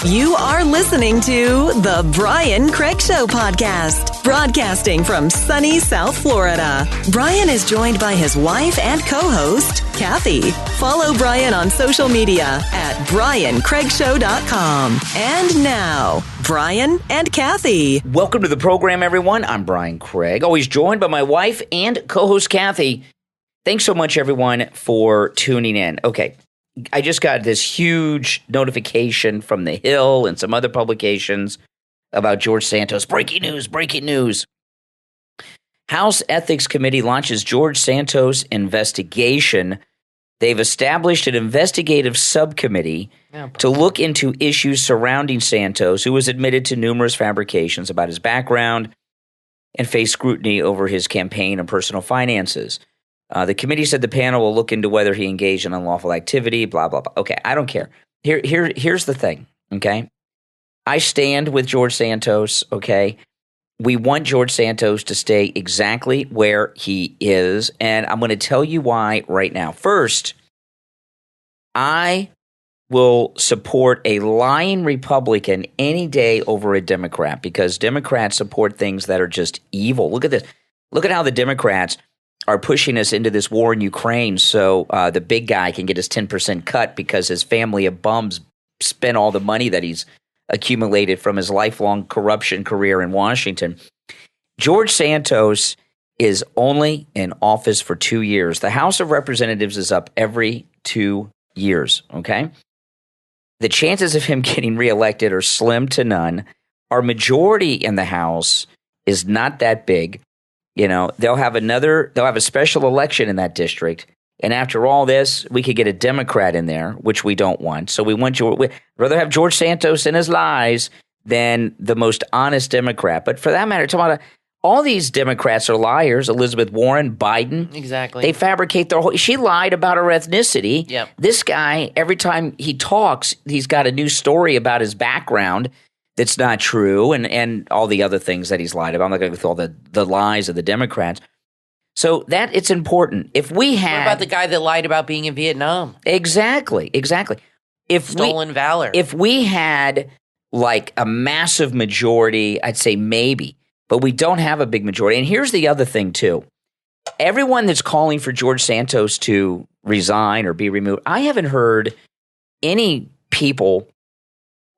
You are listening to The Brian Craig Show podcast, broadcasting from sunny South Florida. Brian is joined by his wife and co-host, Kathy. Follow Brian on social media at BrianCraigShow.com. And now, Brian and Kathy. Welcome to the program, everyone. I'm Brian Craig, always joined by my wife and co-host, Kathy. Thanks so much, everyone, for tuning in. Okay. I just got this huge notification from The Hill and some other publications about George Santos. Breaking news. House Ethics Committee launches George Santos investigation. They've established an investigative subcommittee to look into issues surrounding Santos, who was admitted to numerous fabrications about his background and faced scrutiny over his campaign and personal finances. The committee said the panel will look into whether he engaged in unlawful activity, blah, blah, blah. Okay, I don't care. Here's the thing, okay? I stand with George Santos, okay? We want George Santos to stay exactly where he is, and I'm going to tell you why right now. First, I will support a lying Republican any day over a Democrat because Democrats support things that are just evil. Look at this. Look at how the Democrats are pushing us into this war in Ukraine so the big guy can get his 10% cut because his family of bums spent all the money that he's accumulated from his lifelong corruption career in Washington. George Santos is only in office for 2 years. The House of Representatives is up every 2 years, okay? The chances of him getting reelected are slim to none. Our majority in the House is not that big. You know, they'll have a special election in that district. And after all this, we could get a Democrat in there, which we don't want. So we'd rather have George Santos and his lies than the most honest Democrat. But for that matter, all these Democrats are liars. Elizabeth Warren, Biden. Exactly. They fabricate she lied about her ethnicity. Yep. This guy, every time he talks, he's got a new story about his background that's not true, and all the other things that he's lied about. I'm not going to go through all the lies of the Democrats. So that it's important. If we had, what about the guy that lied about being in Vietnam? Exactly. Stolen valor. If we had like a massive majority, I'd say maybe, but we don't have a big majority. And here's the other thing too: everyone that's calling for George Santos to resign or be removed, I haven't heard any people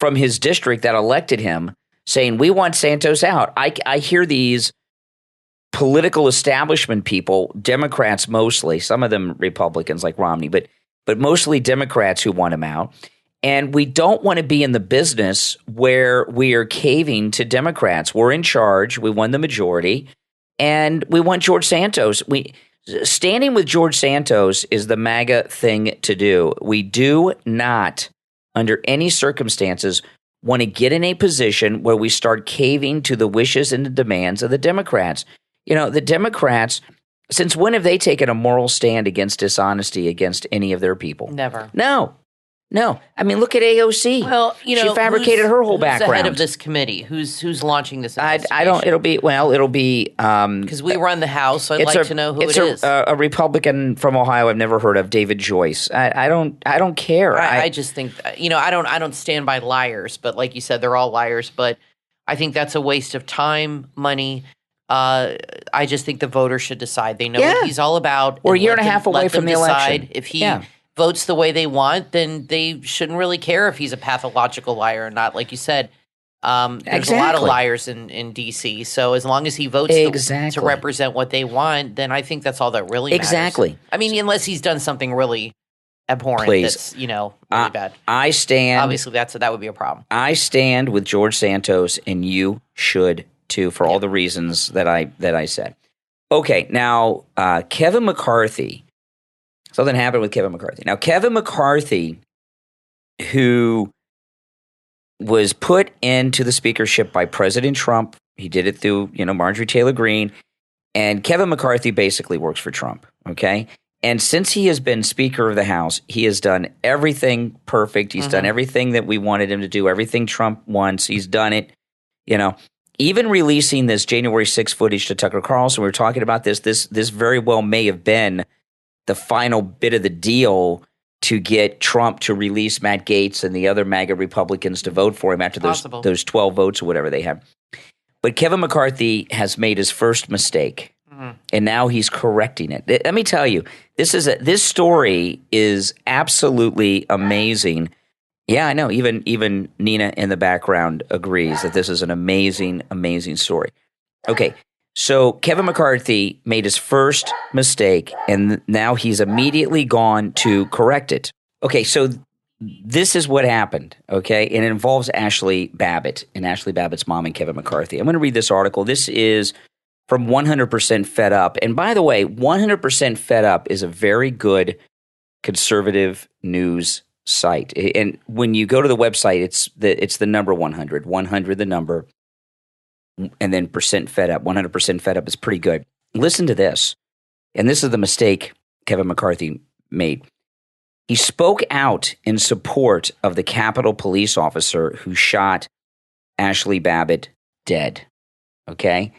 from his district that elected him saying, we want Santos out. I hear these political establishment people, Democrats mostly, some of them Republicans like Romney, but mostly Democrats who want him out. And we don't want to be in the business where we are caving to Democrats. We're in charge. We won the majority. And we want George Santos. Standing with George Santos is the MAGA thing to do. We do not, under any circumstances, want to get in a position where we start caving to the wishes and the demands of the Democrats. You know, the Democrats, since when have they taken a moral stand against dishonesty against any of their people? Never. No. I mean, look at AOC. Well, you know, she fabricated her whole background. Who's the head of this committee? Who's launching this investigation? I don't. It'll be. Because we run the House, so I'd like to know who it is. A Republican from Ohio I've never heard of, David Joyce. I don't care. I just think I don't stand by liars, but like you said, they're all liars. But I think that's a waste of time, money. I just think the voters should decide. They know what he's all about. We're a year and a half away from the election. If he votes the way they want, then they shouldn't really care if he's a pathological liar or not. Like you said, there's a lot of liars in D.C., so as long as he votes to represent what they want, then I think that's all that really matters. Exactly. I mean, unless he's done something really abhorrent that's, really bad. I stand. Obviously, that would be a problem. I stand with George Santos, and you should too, for all the reasons that I said. Okay, now Kevin McCarthy. Something happened with Kevin McCarthy. Now, Kevin McCarthy, who was put into the speakership by President Trump, he did it through, Marjorie Taylor Greene, and Kevin McCarthy basically works for Trump, okay? And since he has been Speaker of the House, he has done everything perfect. He's done everything that we wanted him to do, everything Trump wants. He's done it, Even releasing this January 6th footage to Tucker Carlson, we were talking about this very well may have been the final bit of the deal to get Trump to release Matt Gaetz and the other MAGA Republicans to vote for him after those 12 votes or whatever they have. But Kevin McCarthy has made his first mistake, and now he's correcting it. Let me tell you, this story is absolutely amazing. Yeah, I know. Even Nina in the background agrees that this is an amazing, amazing story. Okay, so Kevin McCarthy made his first mistake, and now he's immediately gone to correct it. Okay, so this is what happened, okay? And it involves Ashley Babbitt and Ashley Babbitt's mom and Kevin McCarthy. I'm going to read this article. This is from 100% Fed Up. And by the way, 100% Fed Up is a very good conservative news site. And when you go to the website, it's the number 100 the number, and then percent Fed Up. 100% Fed Up is pretty good. Listen to this. And this is the mistake Kevin McCarthy made. He spoke out in support of the Capitol police officer who shot Ashley Babbitt dead. Okay?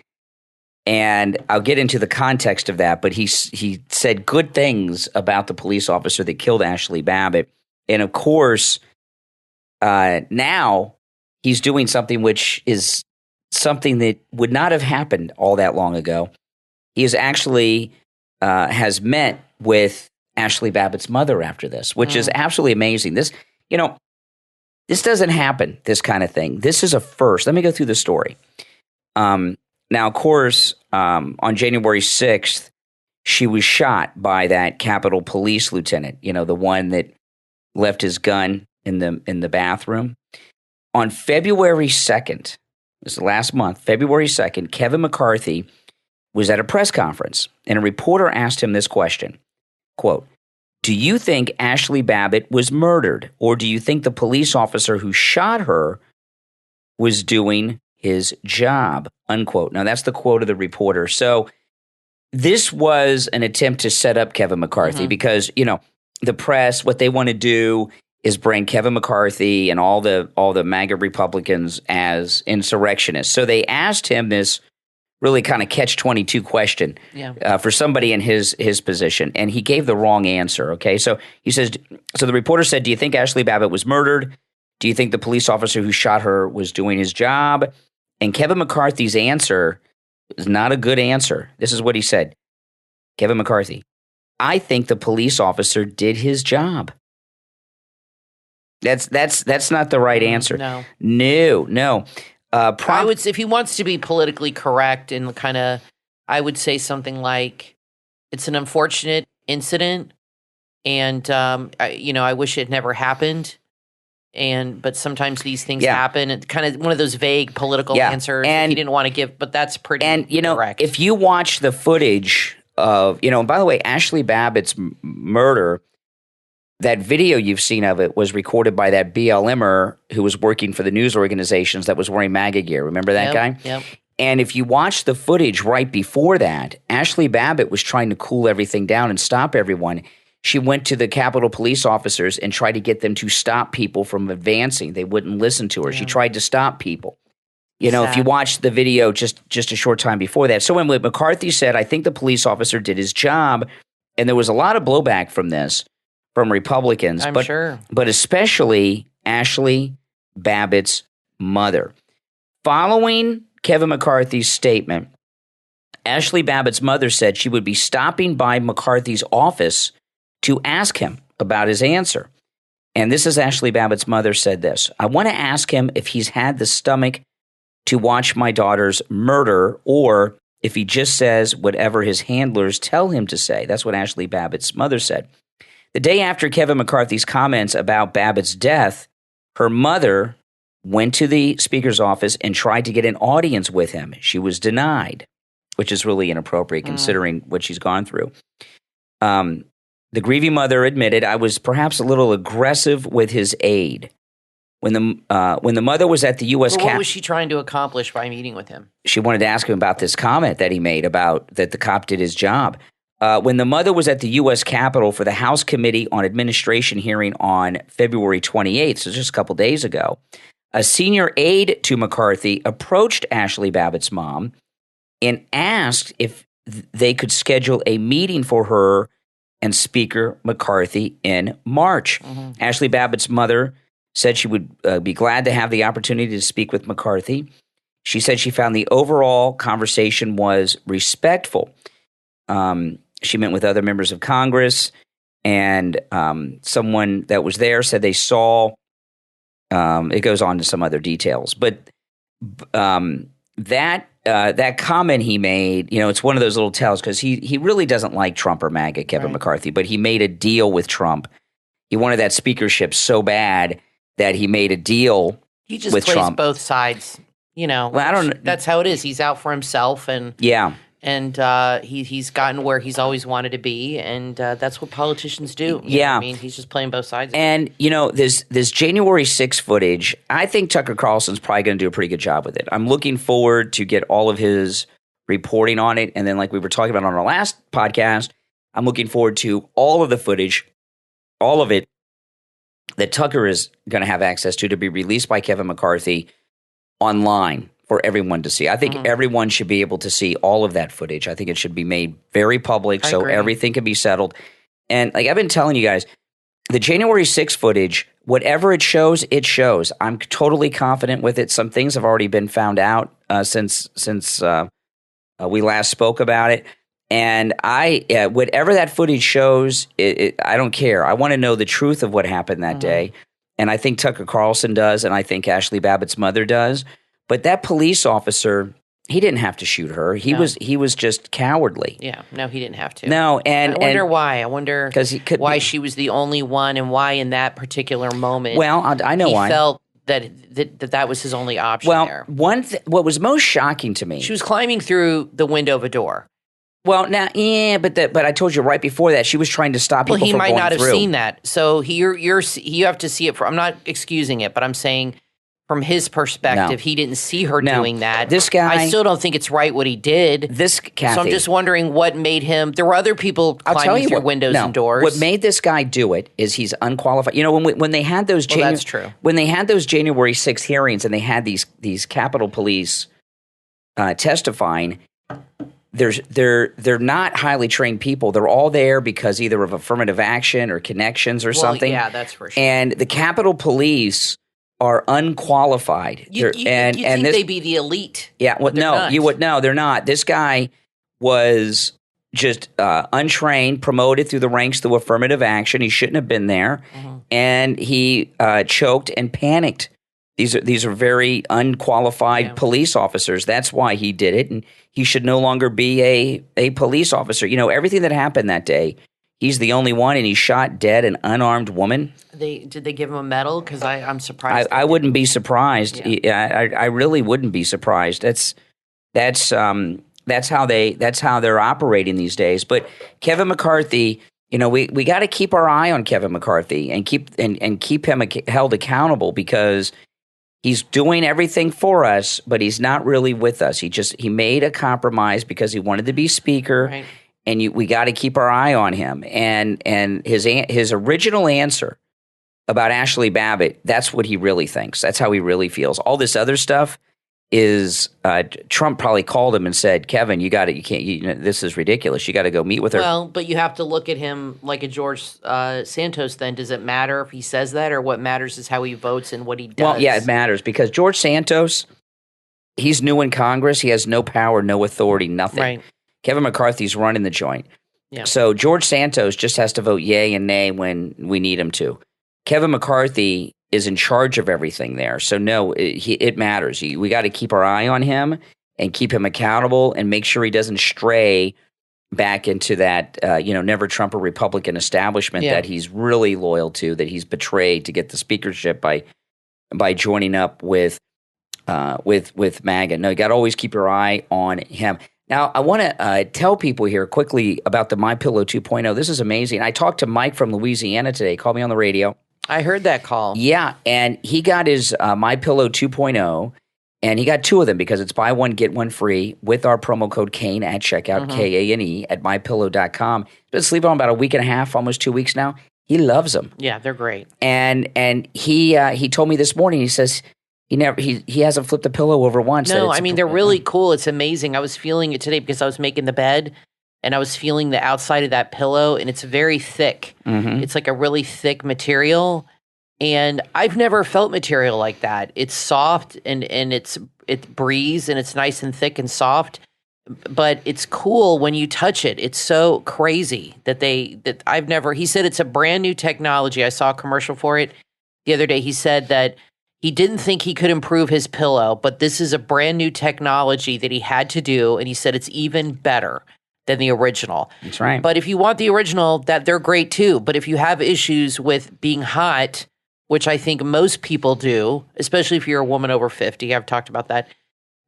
And I'll get into the context of that, but he said good things about the police officer that killed Ashley Babbitt. And of course, now he's doing something which is something that would not have happened all that long ago. He is actually has met with Ashley Babbitt's mother after this, which is absolutely amazing. This doesn't happen, this kind of thing. This is a first. Let me go through the story. Now, of course, on January 6th, she was shot by that Capitol Police lieutenant, the one that left his gun in the bathroom. On February 2nd, this is last month, February 2nd, Kevin McCarthy was at a press conference, and a reporter asked him this question, quote, "Do you think Ashley Babbitt was murdered, or do you think the police officer who shot her was doing his job?" Unquote. Now, that's the quote of the reporter. So this was an attempt to set up Kevin McCarthy because, the press, what they want to do is bring Kevin McCarthy and all the MAGA Republicans as insurrectionists. So they asked him this really kind of catch-22 question for somebody in his position, and he gave the wrong answer, okay? So he says, so the reporter said, "Do you think Ashley Babbitt was murdered? Do you think the police officer who shot her was doing his job?" And Kevin McCarthy's answer is not a good answer. This is what he said. Kevin McCarthy, "I think the police officer did his job." That's not the right answer. No. I would say if he wants to be politically correct and kind of, I would say something like, "It's an unfortunate incident, and I wish it never happened. But sometimes these things happen." And kind of one of those vague political answers he didn't want to give, but that's pretty correct. If you watch the footage of, and by the way, Ashley Babbitt's murder, that video you've seen of it was recorded by that BLMer who was working for the news organizations that was wearing MAGA gear. Remember that guy? Yep. And if you watch the footage right before that, Ashley Babbitt was trying to cool everything down and stop everyone. She went to the Capitol police officers and tried to get them to stop people from advancing. They wouldn't listen to her. She tried to stop people. If you watch the video just a short time before that. So when McCarthy said, "I think the police officer did his job," and there was a lot of blowback from this, from Republicans, I'm sure. But especially Ashley Babbitt's mother. Following Kevin McCarthy's statement, Ashley Babbitt's mother said she would be stopping by McCarthy's office to ask him about his answer. And this is Ashley Babbitt's mother said this: "I want to ask him if he's had the stomach to watch my daughter's murder, or if he just says whatever his handlers tell him to say." That's what Ashley Babbitt's mother said. The day after Kevin McCarthy's comments about Babbitt's death, her mother went to the speaker's office and tried to get an audience with him. She was denied, which is really inappropriate considering what she's gone through. The grieving mother admitted, "I was perhaps a little aggressive with his aide." When the mother was at the U.S. What was she trying to accomplish by meeting with him? She wanted to ask him about this comment that he made about that the cop did his job. When the mother was at the U.S. Capitol for the House Committee on Administration hearing on February 28th, so just a couple days ago, a senior aide to McCarthy approached Ashley Babbitt's mom and asked if they could schedule a meeting for her and Speaker McCarthy in March. Ashley Babbitt's mother said she would be glad to have the opportunity to speak with McCarthy. She said she found the overall conversation was respectful. She met with other members of Congress, and someone that was there said they saw, it goes on to some other details, but that comment he made, it's one of those little tells, because he really doesn't like Trump or MAGA, Kevin McCarthy, but he made a deal with Trump. He wanted that speakership so bad that he made a deal he just with plays Trump. Both sides, Well, I don't. That's how it is. He's out for himself, and he's gotten where he's always wanted to be, and that's what politicians do. You know what I mean, he's just playing both sides. And this January 6th footage, I think Tucker Carlson's probably going to do a pretty good job with it. I'm looking forward to get all of his reporting on it, and then like we were talking about on our last podcast, I'm looking forward to all of the footage, all of it that Tucker is going to have access to be released by Kevin McCarthy online for everyone to see. I think everyone should be able to see all of that footage. I think it should be made very public so everything can be settled. And like I've been telling you guys, the January 6th footage, whatever it shows, it shows. I'm totally confident with it. Some things have already been found out since we last spoke about it. And whatever that footage shows, I don't care. I want to know the truth of what happened that day. And I think Tucker Carlson does, and I think Ashley Babbitt's mother does. But that police officer, he didn't have to shoot her. He was just cowardly. Yeah, no, he didn't have to. No, and I wonder why. I wonder why she was the only one, and why in that particular moment. Well, I know why. He felt that was his only option. There. What was most shocking to me, she was climbing through the window of a door. Well, now, but I told you right before that she was trying to stop people from going through. Well, he might not have seen that. So you have to see it. I'm not excusing it, but I'm saying from his perspective, he didn't see her doing that. This guy, I still don't think it's right what he did. Kathy, so I'm just wondering what made him. There were other people climbing through windows and doors. What made this guy do it is he's unqualified. When they had those that's true. When they had those January 6th hearings and they had these Capitol Police testifying. They're not highly trained people. They're all there because either of affirmative action or connections or something. Yeah, that's for sure. And the Capitol Police are unqualified. You think they'd be the elite? Yeah. Well, no, they're not. This guy was just untrained, promoted through the ranks through affirmative action. He shouldn't have been there, and he choked and panicked. These are very unqualified police officers. That's why he did it, and he should no longer be a police officer. Everything that happened that day, he's the only one, and he shot dead an unarmed woman. Did they give him a medal? Because I'm surprised. I wouldn't be surprised. Yeah. I really wouldn't be surprised. That's how they're operating these days. But Kevin McCarthy, we got to keep our eye on Kevin McCarthy and keep him held accountable, because he's doing everything for us, but he's not really with us. He made a compromise because he wanted to be speaker, right. And we got to keep our eye on him. And his original answer about Ashley Babbitt, that's what he really thinks. That's how he really feels. All this other stuff is Trump probably called him and said, "Kevin, this is ridiculous. You got to go meet with her." Well, but you have to look at him like a George Santos. Then does it matter if he says that, or what matters is how he votes and what he does? Well, yeah, it matters, because George Santos, he's new in Congress. He has no power, no authority, nothing. Right. Kevin McCarthy's running the joint. Yeah. So George Santos just has to vote yay and nay when we need him to. Kevin McCarthy is in charge of everything there. So no, it matters. We got to keep our eye on him and keep him accountable and make sure he doesn't stray back into that, never Trump or Republican establishment that he's really loyal to, that he's betrayed to get the speakership by joining up with MAGA. No, you got to always keep your eye on him. Now, I want to tell people here quickly about the MyPillow 2.0. This is amazing. I talked to Mike from Louisiana today. He called me on the radio. I heard that call. Yeah, and he got his MyPillow 2.0, and he got two of them because it's buy one, get one free with our promo code Kane at checkout, Kane at mypillow.com. He's been sleeping on about a week and a half, almost 2 weeks now. He loves them. Yeah, they're great. And he told me this morning, he says he hasn't flipped a pillow over once. No, I mean, they're really cool. It's amazing. I was feeling it today because I was making the bed, and I was feeling the outside of that pillow, and it's very thick. Mm-hmm. It's like a really thick material, and I've never felt material like that. It's soft, and it breathes, and it's nice and thick and soft. But it's cool when you touch it. It's so crazy that I've never. He said it's a brand new technology. I saw a commercial for it the other day. He said that he didn't think he could improve his pillow, but this is a brand new technology that he had to do, and he said it's even better than the original. That's right. But if you want the original, that they're great too. But if you have issues with being hot, which I think most people do, especially if you're a woman over 50, I've talked about that.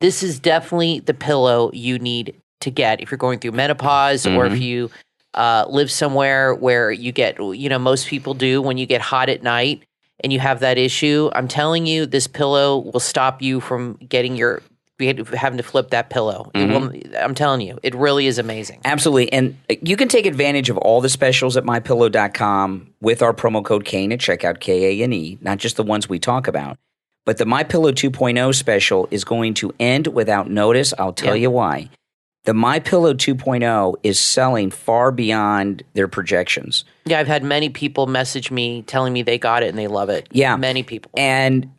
This is definitely the pillow you need to get if you're going through menopause or if you live somewhere where you get, most people do when you get hot at night and you have that issue. I'm telling you, this pillow will stop you from having to flip that pillow. I'm telling you, it really is amazing. Absolutely. And you can take advantage of all the specials at mypillow.com with our promo code Kane at checkout, Kane, not just the ones we talk about. But the MyPillow 2.0 special is going to end without notice. I'll tell you why. The MyPillow 2.0 is selling far beyond their projections. Yeah, I've had many people message me telling me they got it and they love it. Yeah. Many people. And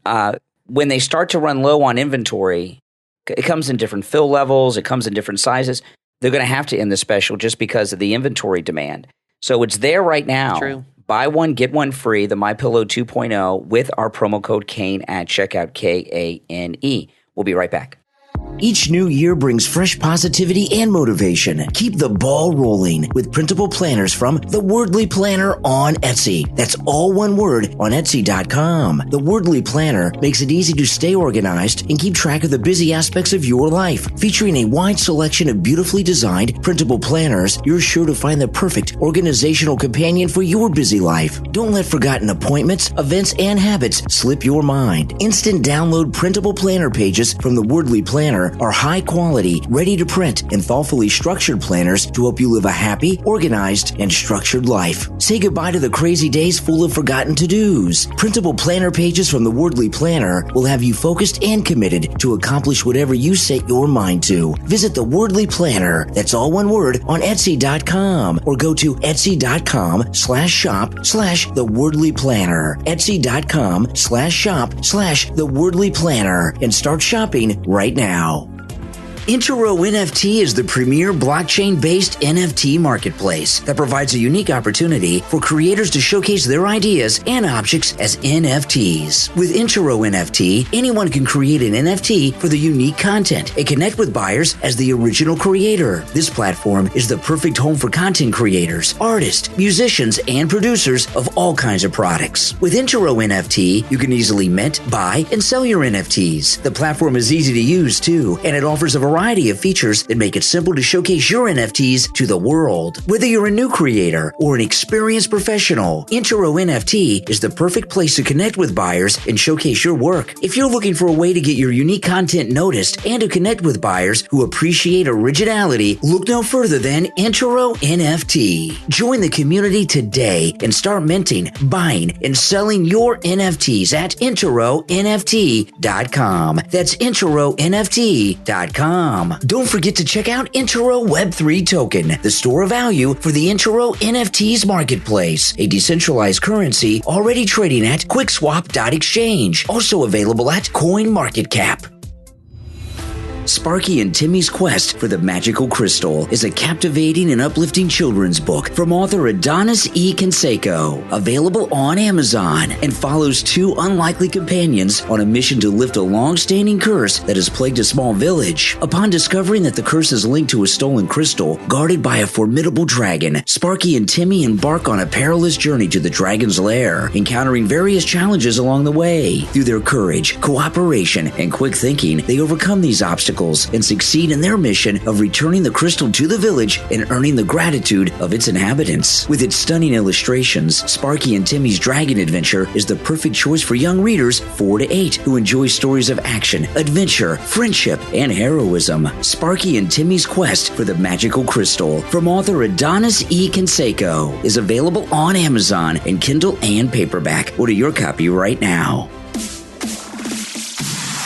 when they start to run low on inventory, it comes in different fill levels. It comes in different sizes. They're going to have to end the special just because of the inventory demand. So it's there right now. True. Buy one, get one free, the MyPillow 2.0 with our promo code Kane at checkout, Kane. We'll be right back. Each new year brings fresh positivity and motivation. Keep the ball rolling with printable planners from The Wordly Planner on Etsy. That's all one word on Etsy.com. The Wordly Planner makes it easy to stay organized and keep track of the busy aspects of your life. Featuring a wide selection of beautifully designed printable planners, you're sure to find the perfect organizational companion for your busy life. Don't let forgotten appointments, events, and habits slip your mind. Instant download printable planner pages from The Wordly Planner are high quality, ready to print, and thoughtfully structured planners to help you live a happy, organized, and structured life. Say goodbye to the crazy days full of forgotten to-dos. Printable planner pages from the Wordly Planner will have you focused and committed to accomplish whatever you set your mind to. Visit the Wordly Planner, that's all one word, on Etsy.com or go to Etsy.com/shop/the Wordly Planner. Etsy.com/shop/the Wordly Planner and start shopping right now. Intero NFT is the premier blockchain-based NFT marketplace that provides a unique opportunity for creators to showcase their ideas and objects as NFTs. With Intero NFT, anyone can create an NFT for the unique content and connect with buyers as the original creator. This platform is the perfect home for content creators, artists, musicians, and producers of all kinds of products. With Intero NFT, you can easily mint, buy, and sell your NFTs. The platform is easy to use, too, and it offers a variety of features that make it simple to showcase your NFTs to the world. Whether you're a new creator or an experienced professional, Intero NFT is the perfect place to connect with buyers and showcase your work. If you're looking for a way to get your unique content noticed and to connect with buyers who appreciate originality, look no further than Intero NFT. Join the community today and start minting, buying, and selling your NFTs at InteroNFT.com. That's InteroNFT.com. Don't forget to check out Intero Web3 Token, the store of value for the Intero NFTs marketplace, a decentralized currency already trading at QuickSwap.exchange, also available at CoinMarketCap. Sparky and Timmy's Quest for the Magical Crystal is a captivating and uplifting children's book from author Adonis E. Canseco, available on Amazon, and follows two unlikely companions on a mission to lift a long-standing curse that has plagued a small village. Upon discovering that the curse is linked to a stolen crystal guarded by a formidable dragon, Sparky and Timmy embark on a perilous journey to the dragon's lair, encountering various challenges along the way. Through their courage, cooperation, and quick thinking, they overcome these obstacles and succeed in their mission of returning the crystal to the village and earning the gratitude of its inhabitants. With its stunning illustrations, Sparky and Timmy's Dragon Adventure is the perfect choice for young readers 4 to 8 who enjoy stories of action, adventure, friendship, and heroism. Sparky and Timmy's Quest for the Magical Crystal from author Adonis E. Canseco is available on Amazon in Kindle and paperback. Order your copy right now.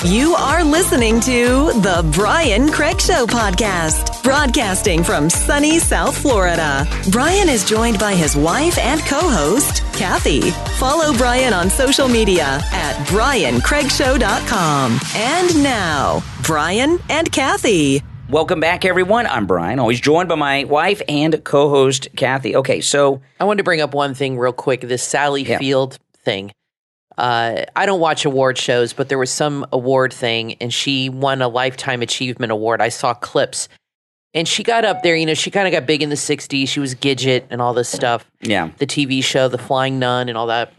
You are listening to the Brian Craig Show podcast. Broadcasting from sunny South Florida, Brian is joined by his wife and co-host, Kathy. Follow Brian on social media at BrianCraigShow.com. And now, Brian and Kathy. Welcome back, everyone. I'm Brian, always joined by my wife and co-host, Kathy. Okay, so I wanted to bring up one thing real quick, this Sally Field thing. I don't watch award shows, but there was some award thing, and she won a Lifetime Achievement Award. I saw clips. And she got up there, you know, she kind of got big in the 60s. She was Gidget and all this stuff. Yeah. The TV show, The Flying Nun and all that.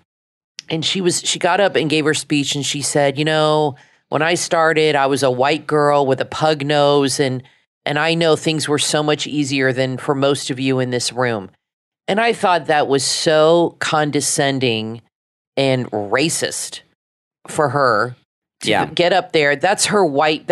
And she got up and gave her speech, and she said, you know, when I started, I was a white girl with a pug nose, and I know things were so much easier than for most of you in this room. And I thought that was so condescending and racist for her to get up there. That's her white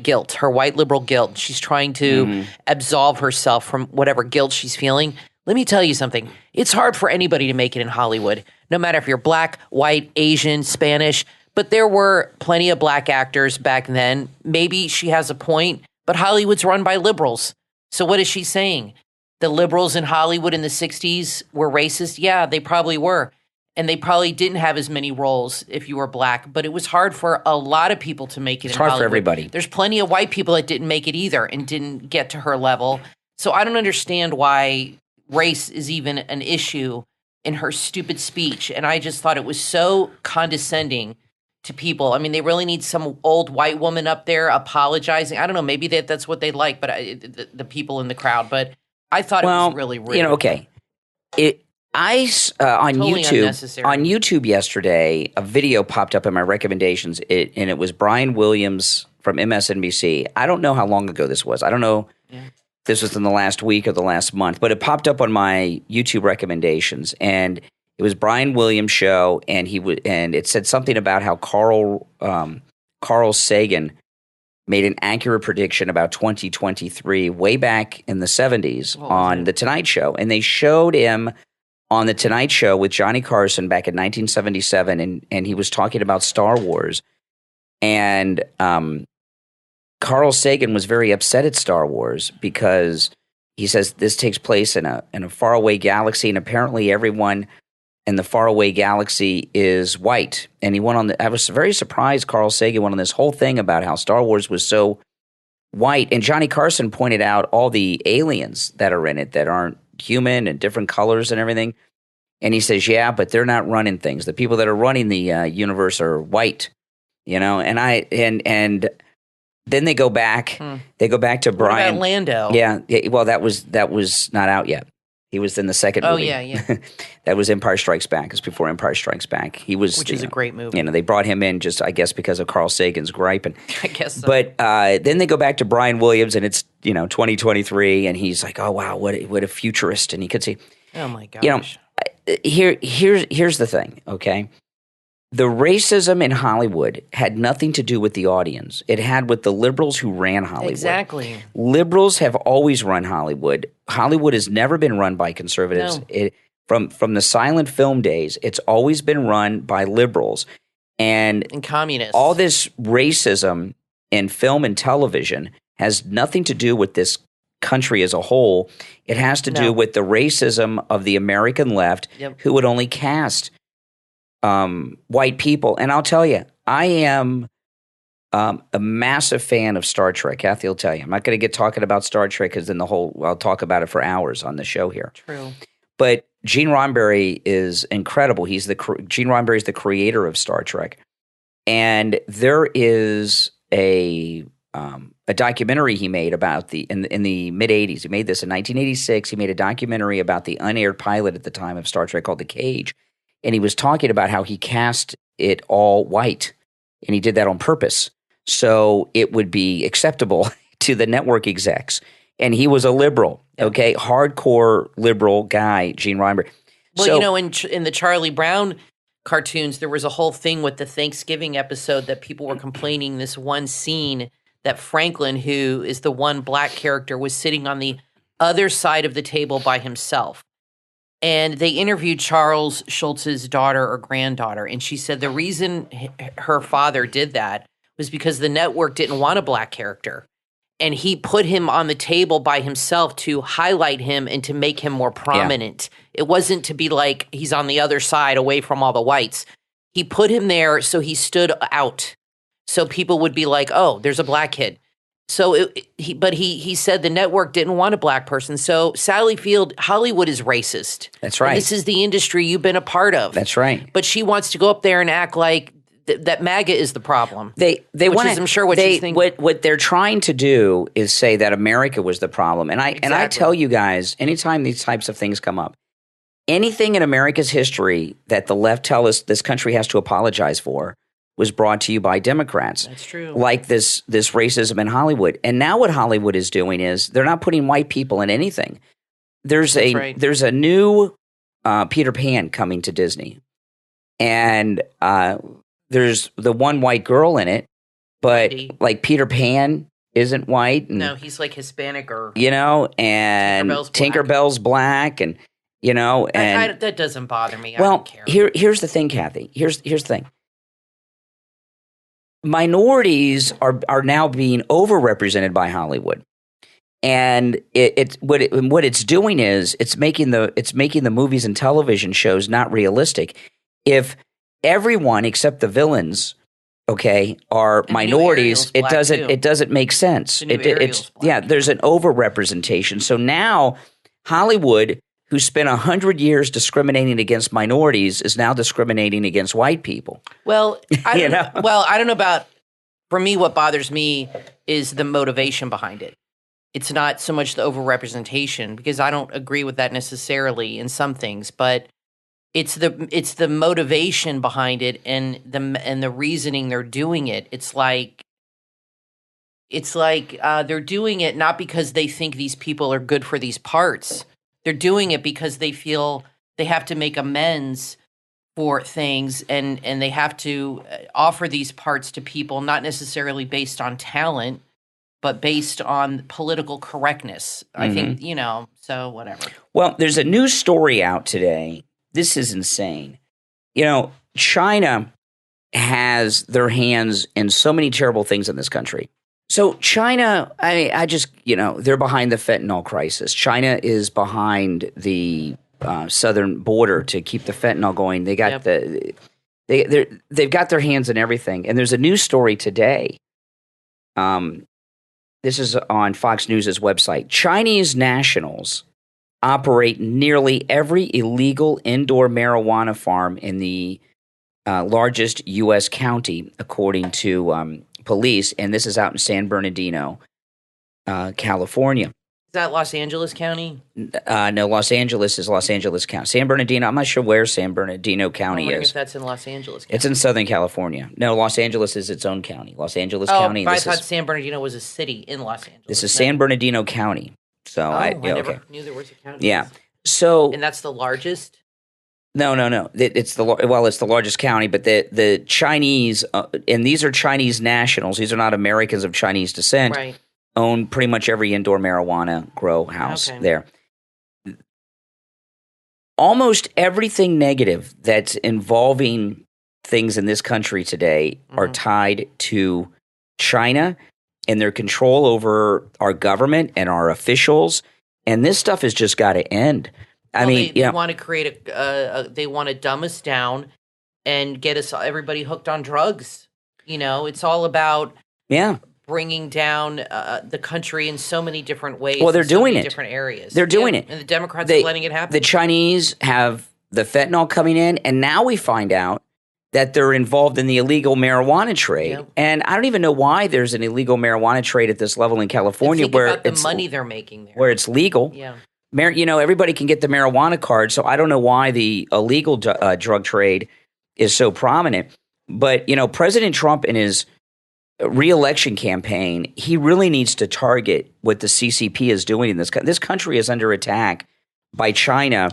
guilt, her white liberal guilt. She's trying to absolve herself from whatever guilt she's feeling. Let me tell you something. It's hard for anybody to make it in Hollywood, no matter if you're black, white, Asian, Spanish. But there were plenty of black actors back then. Maybe she has a point, but Hollywood's run by liberals. So what is she saying? The liberals in Hollywood in the 60s were racist? Yeah, they probably were. And they probably didn't have as many roles if you were black, but it was hard for a lot of people to make it in Hollywood. It's hard for everybody. There's plenty of white people that didn't make it either and didn't get to her level. So I don't understand why race is even an issue in her stupid speech. And I just thought it was so condescending to people. I mean, they really need some old white woman up there apologizing. I don't know, maybe that's what they like, but the people in the crowd. But I thought it was really rude. You know, okay. On YouTube yesterday, a video popped up in my recommendations, and it was Brian Williams from MSNBC. I don't know how long ago this was. I don't know if this was in the last week or the last month, but it popped up on my YouTube recommendations, and it was Brian Williams' show, and it said something about how Carl Sagan made an accurate prediction about 2023 way back in the 70s on The Tonight Show, and they showed him on The Tonight Show with Johnny Carson back in 1977, and he was talking about Star Wars. And Carl Sagan was very upset at Star Wars because he says this takes place in a faraway galaxy, and apparently everyone in the faraway galaxy is white. And he went on I was very surprised Carl Sagan went on this whole thing about how Star Wars was so white. And Johnny Carson pointed out all the aliens that are in it that aren't human and different colors and everything. And he says, yeah, but they're not running things. The people that are running the universe are white, you know. And then they go back. They go back to Brian. What about Lando? Yeah. Well, that was not out yet. He was in the second movie. Oh yeah. That was Empire Strikes Back. It's before Empire Strikes Back. Which is a great movie. You know, they brought him in just, I guess, because of Carl Sagan's griping. I guess so. But then they go back to Brian Williams, and it's 2023, and he's like, oh wow, what a futurist, and he could see. Oh my gosh. You know, here's the thing, okay? The racism in Hollywood had nothing to do with the audience. It had with the liberals who ran Hollywood. Exactly. Liberals have always run Hollywood. Hollywood has never been run by conservatives. No. From the silent film days, it's always been run by liberals. And communists. All this racism in film and television has nothing to do with this country as a whole. It has to do with the racism of the American left, who would only cast white people. And I'll tell you, I am a massive fan of Star Trek. Kathy will tell you. I'm not going to get talking about Star Trek because then I'll talk about it for hours on the show here. True. But Gene Roddenberry is incredible. Gene Roddenberry is the creator of Star Trek. And there is a documentary he made about in the mid-'80s. He made this in 1986. He made a documentary about the unaired pilot at the time of Star Trek called The Cage. And he was talking about how he cast it all white. And he did that on purpose. So it would be acceptable to the network execs. And he was a liberal, okay? Hardcore liberal guy, Gene Roddenberry. Well, in the Charlie Brown cartoons, there was a whole thing with the Thanksgiving episode that people were complaining this one scene that Franklin, who is the one black character, was sitting on the other side of the table by himself. And they interviewed Charles Schultz's daughter or granddaughter, and she said the reason her father did that was because the network didn't want a black character. And he put him on the table by himself to highlight him and to make him more prominent. It wasn't to be like he's on the other side away from all the whites. He put him there so he stood out. So people would be like, oh, there's a black kid. So he said the network didn't want a black person. So Sally Field, Hollywood is racist. That's right. And this is the industry you've been a part of. That's right. But she wants to go up there and act like that MAGA is the problem. They want to. I'm sure what she's thinking. What they're trying to do is say that America was the problem. And I tell you guys, anytime these types of things come up, anything in America's history that the left tell us this country has to apologize for was brought to you by Democrats. That's true. Like this racism in Hollywood. And now what Hollywood is doing is they're not putting white people in anything. There's a new Peter Pan coming to Disney. And there's the one white girl in it, but like Peter Pan isn't white. And, no, he's like Hispanic or and Tinkerbell's black, and and that doesn't bother me. Well, I don't care. Here's the thing, Kathy. Here's the thing. Minorities are now being overrepresented by Hollywood, and what it's doing is it's making the movies and television shows not realistic. If everyone except the villains, are minorities, it doesn't make sense. There's an overrepresentation. So now Hollywood, who spent 100 years discriminating against minorities, is now discriminating against white people. Well, I don't know about. For me, what bothers me is the motivation behind it. It's not so much the overrepresentation, because I don't agree with that necessarily in some things, but it's the motivation behind it and the reasoning they're doing it. It's like they're doing it not because they think these people are good for these parts. They're doing it because they feel they have to make amends for things, and they have to offer these parts to people, not necessarily based on talent, but based on political correctness. I think, so whatever. Well, there's a new story out today. This is insane. China has their hands in so many terrible things in this country. So China, they're behind the fentanyl crisis. China is behind the southern border to keep the fentanyl going. They got they've got their hands in everything. And there's a news story today. This is on Fox News' website. Chinese nationals operate nearly every illegal indoor marijuana farm in the largest U.S. county, according to police. And this is out in San Bernardino, California. Is that Los Angeles County? No, Los Angeles is Los Angeles County. San Bernardino, I'm not sure where San Bernardino County is. If that's in Los Angeles County. It's in Southern California. No, Los Angeles is its own county. Los Angeles County. I thought San Bernardino was a city in Los Angeles. This is San Bernardino County. So I never knew there was a county. Yeah. So, and that's the largest? No. It's the largest county, but the Chinese, and these are Chinese nationals. These are not Americans of Chinese descent. Right. Own pretty much every indoor marijuana grow house there. Almost everything negative that's involving things in this country today are tied to China and their control over our government and our officials. And this stuff has just got to end. They want to create they want to dumb us down and get everybody hooked on drugs. It's all about bringing down the country in so many different ways. Well, they're doing it. Different areas. They're doing it. And the Democrats are letting it happen. The Chinese have the fentanyl coming in, and now we find out that they're involved in the illegal marijuana trade. Yep. And I don't even know why there's an illegal marijuana trade at this level in California, where about the money they're making there, where it's legal. Yeah. Everybody can get the marijuana card, so I don't know why the illegal drug trade is so prominent. But, President Trump in his re-election campaign, he really needs to target what the CCP is doing in this country. This country is under attack by China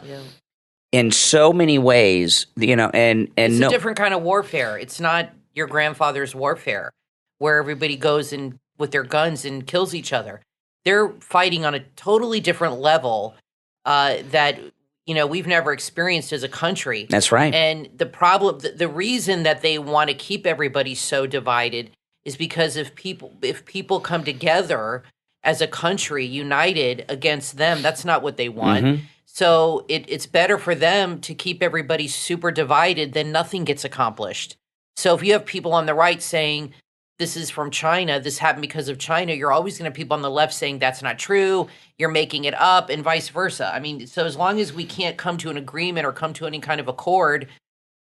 in so many ways, and it's a different kind of warfare. It's not your grandfather's warfare where everybody goes in with their guns and kills each other. They're fighting on a totally different level that we've never experienced as a country. That's right. And the problem, the reason that they want to keep everybody so divided is because if people come together as a country united against them. That's not what they want. Mm-hmm. So it's better for them to keep everybody super divided than nothing gets accomplished. So if you have people on the right saying, this is from China, this happened because of China, you're always going to have people on the left saying that's not true, you're making it up, and vice versa. I mean, so as long as we can't come to an agreement or come to any kind of accord,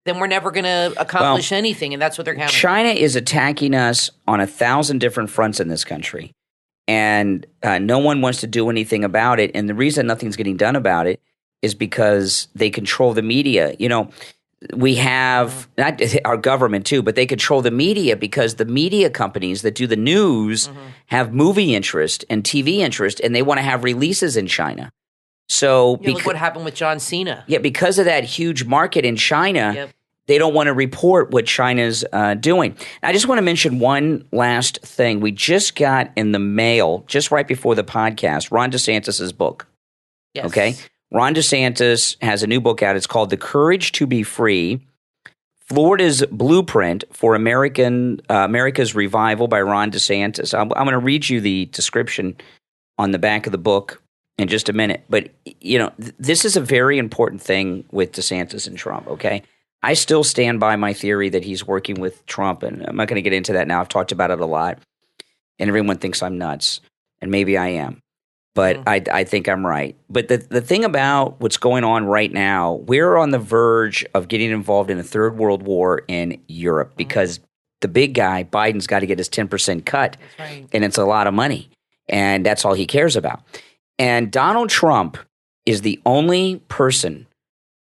then we're never going to accomplish anything, and that's what they're counting. China is attacking us on 1,000 different fronts in this country, and no one wants to do anything about it. And the reason nothing's getting done about it is because they control the media. You know, we have not our government too, but they control the media because the media companies that do the news have movie interest and TV interest, and they want to have releases in China. So look what happened with John Cena. Yeah, because of that huge market in China, they don't want to report what China's doing. I just want to mention one last thing. We just got in the mail, just right before the podcast, Ron DeSantis' book. Yes. Okay? Ron DeSantis has a new book out. It's called The Courage to Be Free, Florida's Blueprint for America's Revival by Ron DeSantis. I'm going to read you the description on the back of the book in just a minute. But, you know, this is a very important thing with DeSantis and Trump, okay? I still stand by my theory that he's working with Trump, and I'm not going to get into that now. I've talked about it a lot, and everyone thinks I'm nuts, and maybe I am. But I think I'm right. But the thing about what's going on right now, we're on the verge of getting involved in a third world war in Europe because the big guy, Biden's got to get his 10% cut. That's right. And it's a lot of money. And that's all he cares about. And Donald Trump is the only person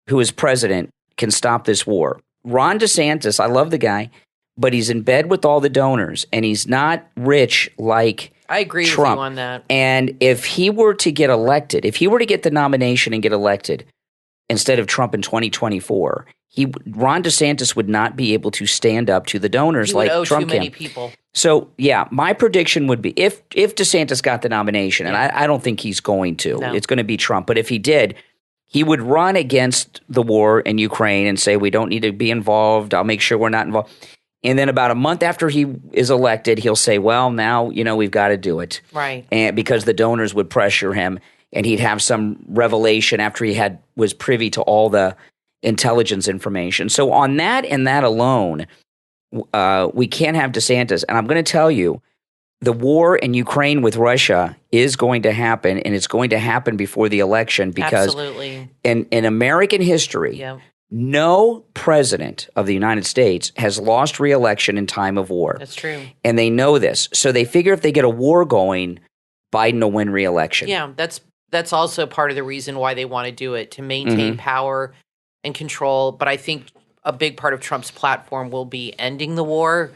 who is president can stop this war. Ron DeSantis, I love the guy, but he's in bed with all the donors, and he's not rich like I agree Trump. with you on that. And if he were to get elected, if he were to get the nomination and get elected instead of Trump in 2024, Ron DeSantis would not be able to stand up to the donors like Trump can. Too many people. So, yeah, my prediction would be if DeSantis got the nomination, and I don't think he's going to, it's going to be Trump. But if he did, he would run against the war in Ukraine and say, we don't need to be involved. I'll make sure we're not involved. And then about a month after he is elected, he'll say, well, now, you know, we've got to do it. Right. And because the donors would pressure him, and he'd have some revelation after he was privy to all the intelligence information. So on that and that alone, we can't have DeSantis. And I'm going to tell you, the war in Ukraine with Russia is going to happen, and it's going to happen before the election because in American history, no president of the United States has lost re-election in time of war. That's true. And they know this. So they figure if they get a war going, Biden will win re-election. Yeah, that's also part of the reason why they want to do it, to maintain power and control. But I think a big part of Trump's platform will be ending the war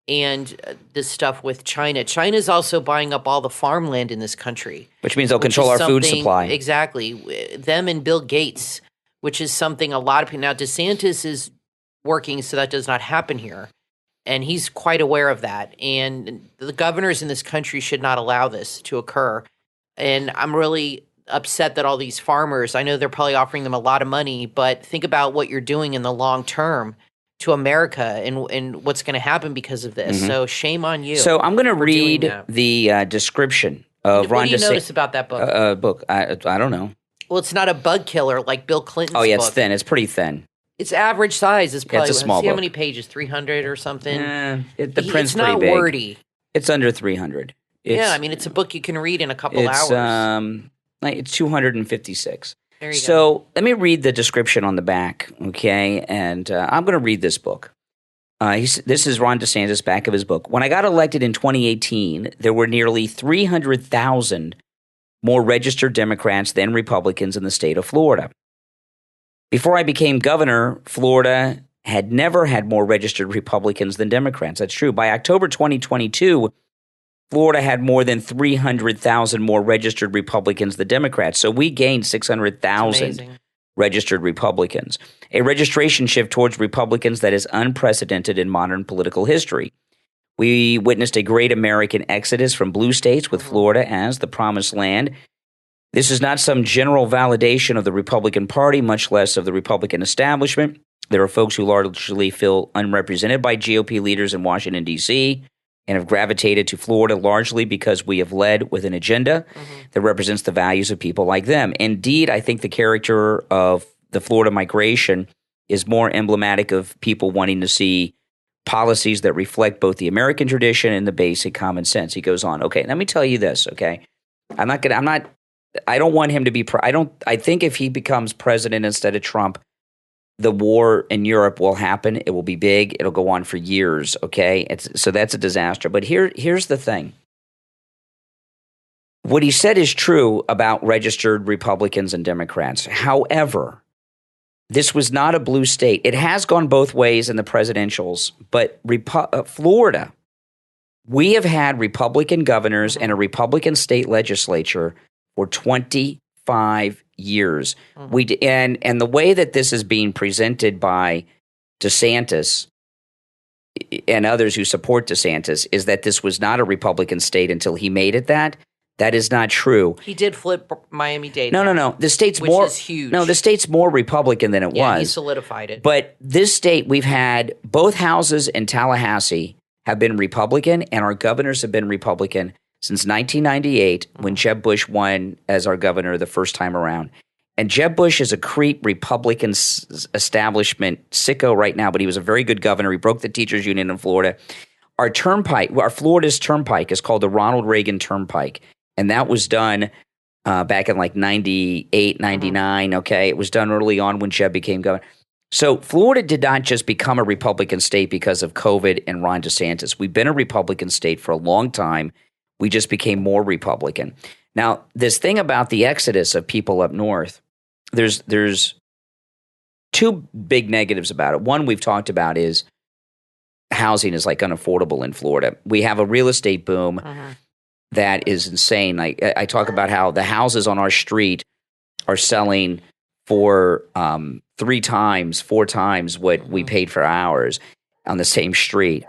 and this stuff with China. China's also buying up all the farmland in this country. Which means they'll control our food supply. Exactly. Them and Bill Gates, which is something a lot of people – now DeSantis is working so that does not happen here, and he's quite aware of that. And the governors in this country should not allow this to occur. And I'm really upset that all these farmers – I know they're probably offering them a lot of money, but think about what you're doing in the long term to America and what's going to happen because of this. So shame on you. So I'm going to read the description of Ron DeSantis. What do you notice about that book? Book. I don't know. Well, it's not a bug killer like Bill Clinton's book. It's thin. It's pretty thin. It's average size. It's probably it's a small book. How many pages? 300 or something? The print's it's not pretty big. wordy. It's under 300. I mean, it's a book you can read in a couple hours. It's 256. There you go. So let me read the description on the back, okay? And I'm going to read this book. This is Ron DeSantis' back of his book. When I got elected in 2018, there were nearly 300,000 more registered Democrats than Republicans in the state of Florida. Before I became governor, Florida had never had more registered Republicans than Democrats. That's true. By October 2022, Florida had more than 300,000 more registered Republicans than Democrats. So we gained 600,000 registered Republicans, a registration shift towards Republicans that is unprecedented in modern political history. We witnessed a great American exodus from blue states with Florida as the promised land. This is not some general validation of the Republican Party, much less of the Republican establishment. There are folks who largely feel unrepresented by GOP leaders in Washington, D.C. and have gravitated to Florida largely because we have led with an agenda that represents the values of people like them. Indeed, I think the character of the Florida migration is more emblematic of people wanting to see policies that reflect both the American tradition and the basic common sense. He goes on, okay, let me tell you this, okay? I don't want him to be, I think if he becomes president instead of Trump, the war in Europe will happen. It will be big. It'll go on for years, okay? So that's a disaster. But here's the thing. What he said is true about registered Republicans and Democrats. However, this was not a blue state. It has gone both ways in the presidentials, but Florida, we have had Republican governors and a Republican state legislature for 25 years. And the way that this is being presented by DeSantis and others who support DeSantis is that this was not a Republican state until he made it that. That is not true. He did flip Miami-Dade. No. The state's which more is huge. No, the state's more Republican than it was. Yeah, he solidified it. But this state, we've had both houses in Tallahassee have been Republican, and our governors have been Republican since 1998 when Jeb Bush won as our governor the first time around. And Jeb Bush is a creep Republican establishment sicko right now, but he was a very good governor. He broke the teachers union in Florida. Our Florida's turnpike is called the Ronald Reagan Turnpike. And that was done back in like 98, 99, okay? It was done early on when Jeb became governor. So Florida did not just become a Republican state because of COVID and Ron DeSantis. We've been a Republican state for a long time. We just became more Republican. Now, this thing about the exodus of people up north, there's two big negatives about it. One we've talked about is housing is like unaffordable in Florida. We have a real estate boom that is insane. I talk about how the houses on our street are selling for 3 times, 4 times what we paid for ours on the same street.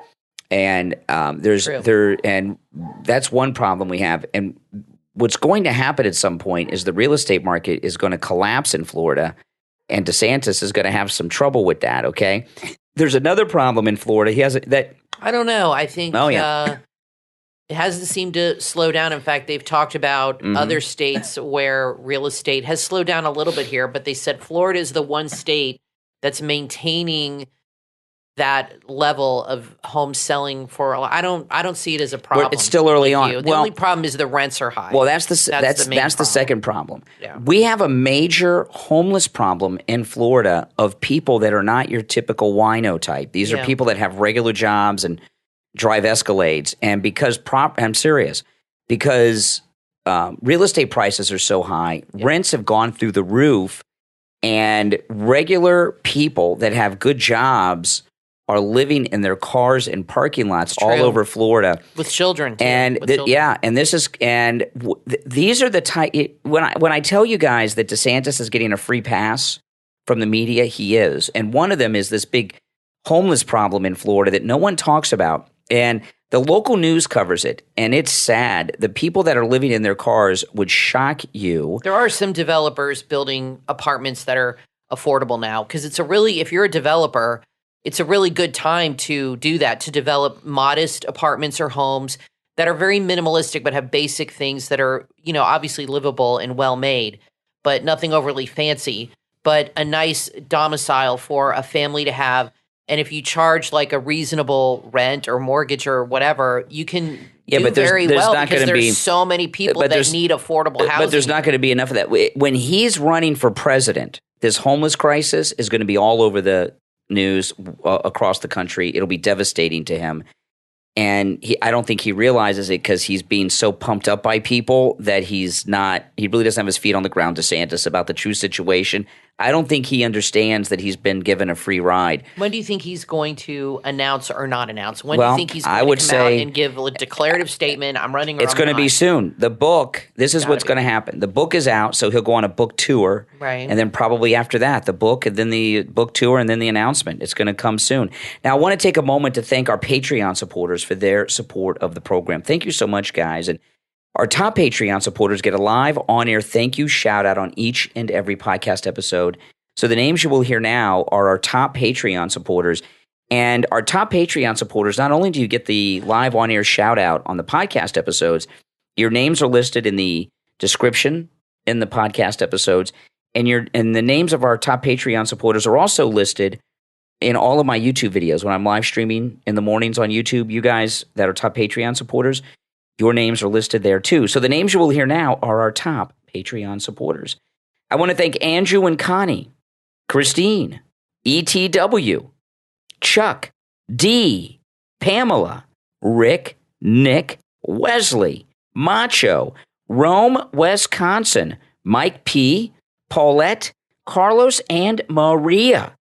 And and that's one problem we have. And what's going to happen at some point is the real estate market is going to collapse in Florida, and DeSantis is going to have some trouble with that. Okay, there's another problem in Florida. He has that. I don't know. I think it hasn't seemed to slow down. In fact, they've talked about other states where real estate has slowed down a little bit here, but they said Florida is the one state that's maintaining that level of home selling for. I don't see it as a problem. It's still early on. The only problem is the rents are high. Well, that's the second problem. Yeah. We have a major homeless problem in Florida of people that are not your typical wino type. These are people that have regular jobs and drive Escalades. And because I'm serious, because real estate prices are so high, rents have gone through the roof, and regular people that have good jobs are living in their cars and parking lots all over Florida with children. Too. And these are the type. When I tell you guys that DeSantis is getting a free pass from the media, he is. And one of them is this big homeless problem in Florida that no one talks about. And the local news covers it, and it's sad. The people that are living in their cars would shock you. There are some developers building apartments that are affordable now because if you're a developer, it's a really good time to do that, to develop modest apartments or homes that are very minimalistic but have basic things that are, obviously livable and well made, but nothing overly fancy, but a nice domicile for a family to have. And if you charge like a reasonable rent or mortgage or whatever, you can do very well because there's so many people that need affordable housing. But there's not going to be enough of that. When he's running for president, this homeless crisis is going to be all over the news across the country. It'll be devastating to him. And I don't think he realizes it because he's being so pumped up by people that he really doesn't have his feet on the ground, DeSantis, about the true situation. I don't think he understands that he's been given a free ride. When do you think he's going to announce or not announce? When do you think he's going to come out and give a declarative statement? I'm running. It's going to be soon. The book. This is what's going to happen. The book is out, so he'll go on a book tour, right? And then probably after that, the book, and then the book tour, and then the announcement. It's going to come soon. Now, I want to take a moment to thank our Patreon supporters for their support of the program. Thank you so much, guys. And our top Patreon supporters get a live on-air thank you shout-out on each and every podcast episode. So the names you will hear now are our top Patreon supporters. And our top Patreon supporters, not only do you get the live on-air shout-out on the podcast episodes, your names are listed in the description in the podcast episodes, and the names of our top Patreon supporters are also listed in all of my YouTube videos. When I'm live streaming in the mornings on YouTube, you guys that are top Patreon supporters, your names are listed there too. So the names you will hear now are our top Patreon supporters. I want to thank Andrew and Connie, Christine, ETW, Chuck, D, Pamela, Rick, Nick, Wesley, Macho, Rome, Wisconsin, Mike P, Paulette, Carlos, and Maria.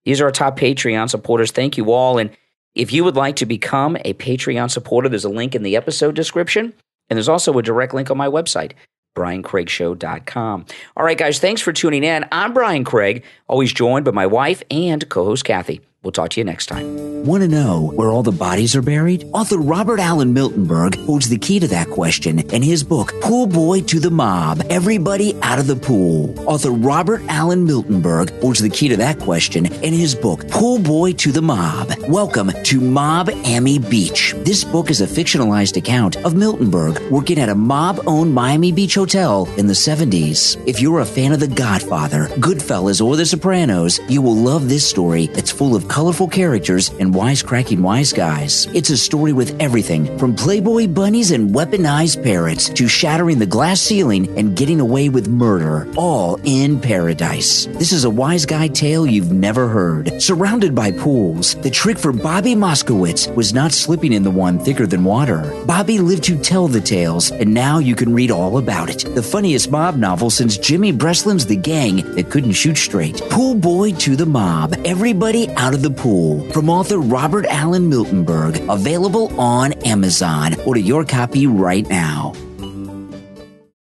These are our top Patreon supporters. Thank you all. And if you would like to become a Patreon supporter, there's a link in the episode description. And there's also a direct link on my website, BrianCraigShow.com. All right, guys, thanks for tuning in. I'm Brian Craig, always joined by my wife and co-host Kathy. We'll talk to you next time. Want to know where all the bodies are buried? Author Robert Allen Miltenberg holds the key to that question in his book, Pool Boy to the Mob, Everybody Out of the Pool. Author Robert Allen Miltenberg holds the key to that question in his book, Pool Boy to the Mob. Welcome to Mob-Ammy Beach. This book is a fictionalized account of Miltenberg working at a mob-owned Miami Beach hotel in the 70s. If you're a fan of The Godfather, Goodfellas, or The Sopranos, you will love this story that's full of colorful characters and wisecracking wise guys. It's a story with everything from Playboy bunnies and weaponized parrots to shattering the glass ceiling and getting away with murder, all in paradise. This is a wise guy tale you've never heard. Surrounded by pools, the trick for Bobby Moskowitz was not slipping in the one thicker than water. Bobby lived to tell the tales, and now you can read all about it. The funniest mob novel since Jimmy Breslin's The Gang That Couldn't Shoot Straight. Pool Boy to the Mob, Everybody Out of the Pool, from author Robert Allen Miltenberg, available on Amazon. Order your copy right now.